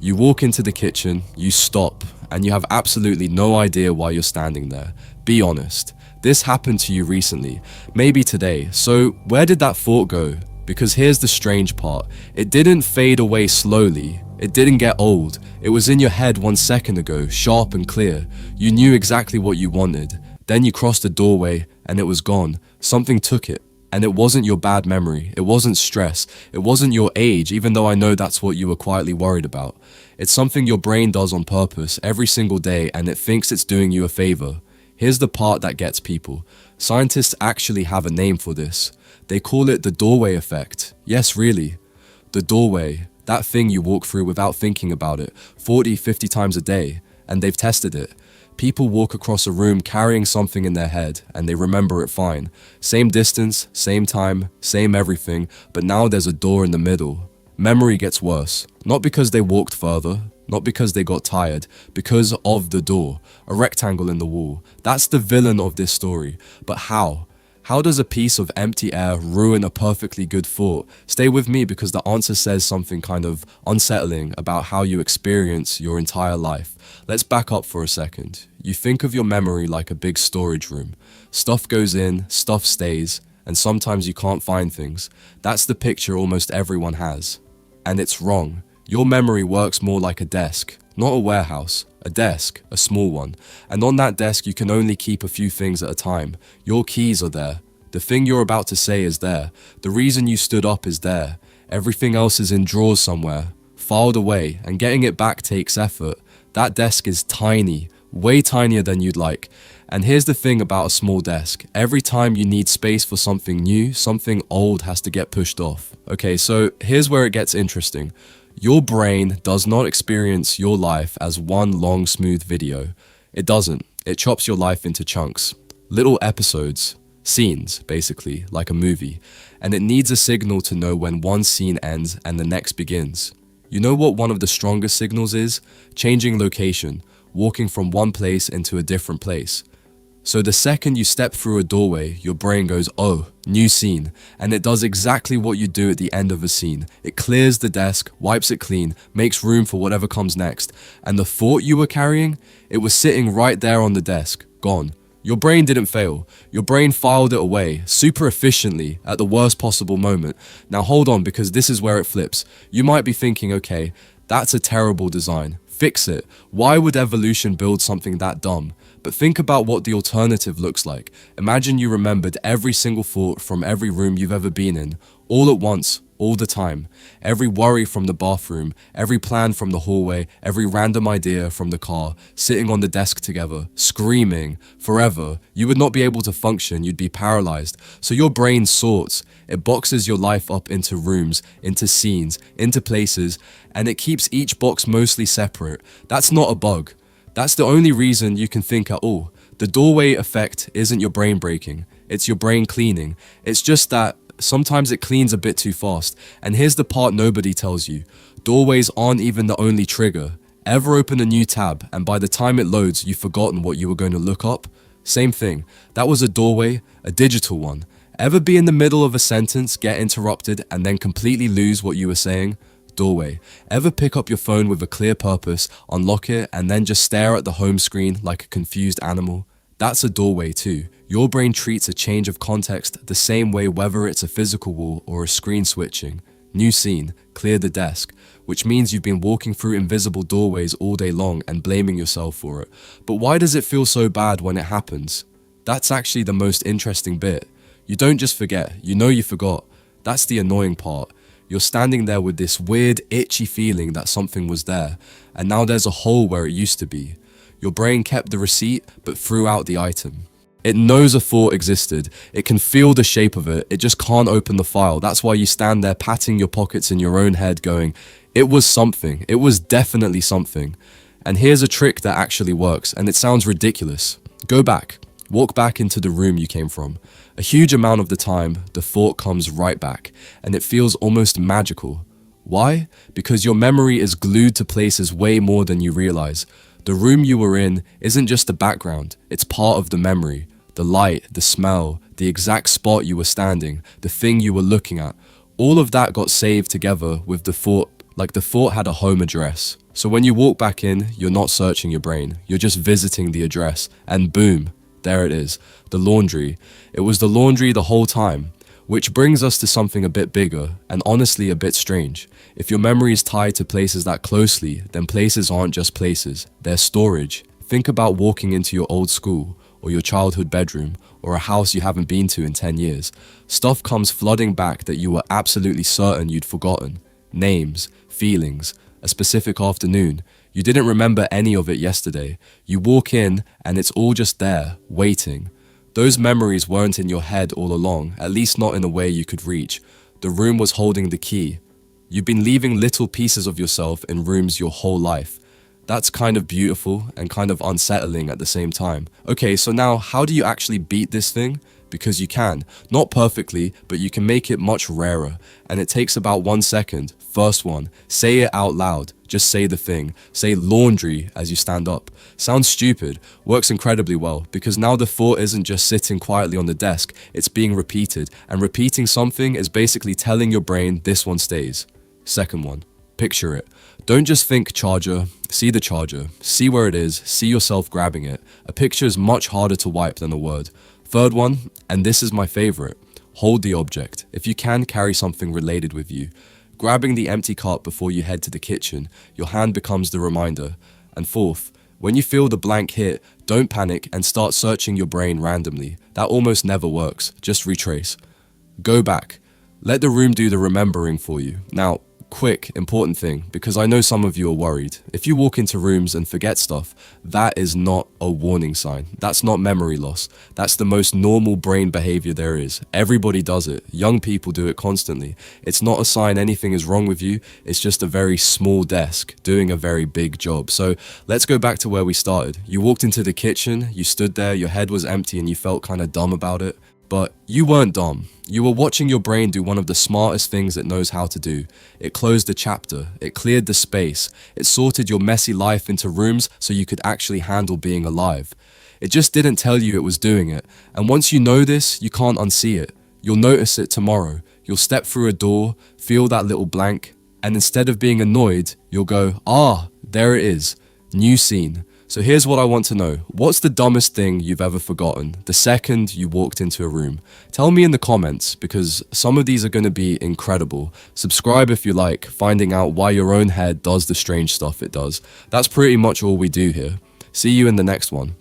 You walk into the kitchen, you stop, and you have absolutely no idea why you're standing there. Be honest. This happened to you recently, maybe today. So where did that thought go? Because here's the strange part. It didn't fade away slowly. It didn't get old. It was in your head 1 second ago, sharp and clear. You knew exactly what you wanted. Then you crossed the doorway and it was gone. Something took it. And it wasn't your bad memory. It wasn't stress. It wasn't your age, even though I know that's what you were quietly worried about. It's something your brain does on purpose every single day, and it thinks it's doing you a favor. Here's the part that gets people. Scientists actually have a name for this. They call it the doorway effect. Yes, really. The doorway, that thing you walk through without thinking about it 40, 50 times a day, and they've tested it. People walk across a room carrying something in their head, and they remember it fine. Same distance, same time, same everything, but now there's a door in the middle. Memory gets worse, not because they walked further, not because they got tired, because of the door, a rectangle in the wall. That's the villain of this story. But how? How does a piece of empty air ruin a perfectly good thought? Stay with me because the answer says something kind of unsettling about how you experience your entire life. Let's back up for a second. You think of your memory like a big storage room. Stuff goes in, stuff stays, and sometimes you can't find things. That's the picture almost everyone has. And it's wrong. Your memory works more like a desk, not a warehouse. A desk, a small one. And on that desk you can only keep a few things at a time. Your keys are there. The thing you're about to say is there. The reason you stood up is there. Everything else is in drawers somewhere, filed away, and getting it back takes effort. That desk is tiny, way tinier than you'd like. And here's the thing about a small desk. Every time you need space for something new, something old has to get pushed off. Okay, so here's where it gets interesting. Your brain does not experience your life as one long, smooth video. It doesn't. It chops your life into chunks. Little episodes. Scenes, basically, like a movie. And it needs a signal to know when one scene ends and the next begins. You know what one of the strongest signals is? Changing location. Walking from one place into a different place. So the second you step through a doorway, your brain goes, oh, new scene. And it does exactly what you do at the end of a scene. It clears the desk, wipes it clean, makes room for whatever comes next. And the thought you were carrying, it was sitting right there on the desk, gone. Your brain didn't fail. Your brain filed it away, super efficiently, at the worst possible moment. Now hold on, because this is where it flips. You might be thinking, okay, that's a terrible design. Fix it. Why would evolution build something that dumb? But think about what the alternative looks like. Imagine you remembered every single thought from every room you've ever been in, all at once, all the time. Every worry from the bathroom, every plan from the hallway, every random idea from the car, sitting on the desk together, screaming, forever. You would not be able to function, you'd be paralyzed. So your brain sorts. It boxes your life up into rooms, into scenes, into places, and it keeps each box mostly separate. That's not a bug. That's the only reason you can think at all. The doorway effect isn't your brain breaking, it's your brain cleaning. It's just that sometimes it cleans a bit too fast. And here's the part nobody tells you. Doorways aren't even the only trigger. Ever open a new tab and by the time it loads, you've forgotten what you were going to look up? Same thing. That was a doorway, a digital one. Ever be in the middle of a sentence, get interrupted, and then completely lose what you were saying? Doorway. Ever pick up your phone with a clear purpose, unlock it, and then just stare at the home screen like a confused animal? That's a doorway too. Your brain treats a change of context the same way, whether it's a physical wall or a screen switching. New scene, clear the desk, which means you've been walking through invisible doorways all day long and blaming yourself for it. But why does it feel so bad when it happens? That's actually the most interesting bit. You don't just forget, you know you forgot. That's the annoying part. You're standing there with this weird, itchy feeling that something was there, and now there's a hole where it used to be. Your brain kept the receipt, but threw out the item. It knows a thought existed. It can feel the shape of it. It just can't open the file. That's why you stand there patting your pockets in your own head going, it was something. It was definitely something. And here's a trick that actually works, and it sounds ridiculous. Go back. Walk back into the room you came from. A huge amount of the time, the thought comes right back, and it feels almost magical. Why? Because your memory is glued to places way more than you realize. The room you were in isn't just the background, it's part of the memory. The light, the smell, the exact spot you were standing, the thing you were looking at. All of that got saved together with the thought, like the thought had a home address. So when you walk back in, you're not searching your brain, you're just visiting the address, and boom, there it is, the laundry. It was the laundry the whole time. Which brings us to something a bit bigger, and honestly a bit strange. If your memory is tied to places that closely, then places aren't just places, they're storage. Think about walking into your old school, or your childhood bedroom, or a house you haven't been to in 10 years. Stuff comes flooding back that you were absolutely certain you'd forgotten. Names, feelings, a specific afternoon. You didn't remember any of it yesterday. You walk in, and it's all just there, waiting. Those memories weren't in your head all along, at least not in a way you could reach. The room was holding the key. You've been leaving little pieces of yourself in rooms your whole life. That's kind of beautiful and kind of unsettling at the same time. Okay, so now how do you actually beat this thing? Because you can. Not perfectly, but you can make it much rarer. And it takes about 1 second. First one, say it out loud. Just say the thing. Say laundry as you stand up. Sounds stupid, works incredibly well, because now the thought isn't just sitting quietly on the desk, it's being repeated. And repeating something is basically telling your brain this one stays. Second one, picture it. Don't just think charger, see the charger, see where it is, see yourself grabbing it. A picture is much harder to wipe than a word. Third one, and this is my favorite, hold the object. If you can, carry something related with you. Grabbing the empty cup before you head to the kitchen, your hand becomes the reminder. And fourth, when you feel the blank hit, don't panic and start searching your brain randomly. That almost never works, just retrace. Go back. Let the room do the remembering for you. Now, quick, important thing, because I know some of you are worried. If you walk into rooms and forget stuff, that is not a warning sign. That's not memory loss. That's the most normal brain behavior there is. Everybody does it. Young people do it constantly. It's not a sign anything is wrong with you. It's just a very small desk doing a very big job. So let's go back to where we started. You walked into the kitchen, you stood there, your head was empty and you felt kind of dumb about it. But you weren't dumb. You were watching your brain do one of the smartest things it knows how to do. It closed the chapter, it cleared the space, it sorted your messy life into rooms so you could actually handle being alive. It just didn't tell you it was doing it, and once you know this, you can't unsee it. You'll notice it tomorrow. You'll step through a door, feel that little blank, and instead of being annoyed, you'll go, ah, there it is, new scene. So here's what I want to know. What's the dumbest thing you've ever forgotten the second you walked into a room? Tell me in the comments, because some of these are going to be incredible. Subscribe if you like, finding out why your own head does the strange stuff it does. That's pretty much all we do here. See you in the next one.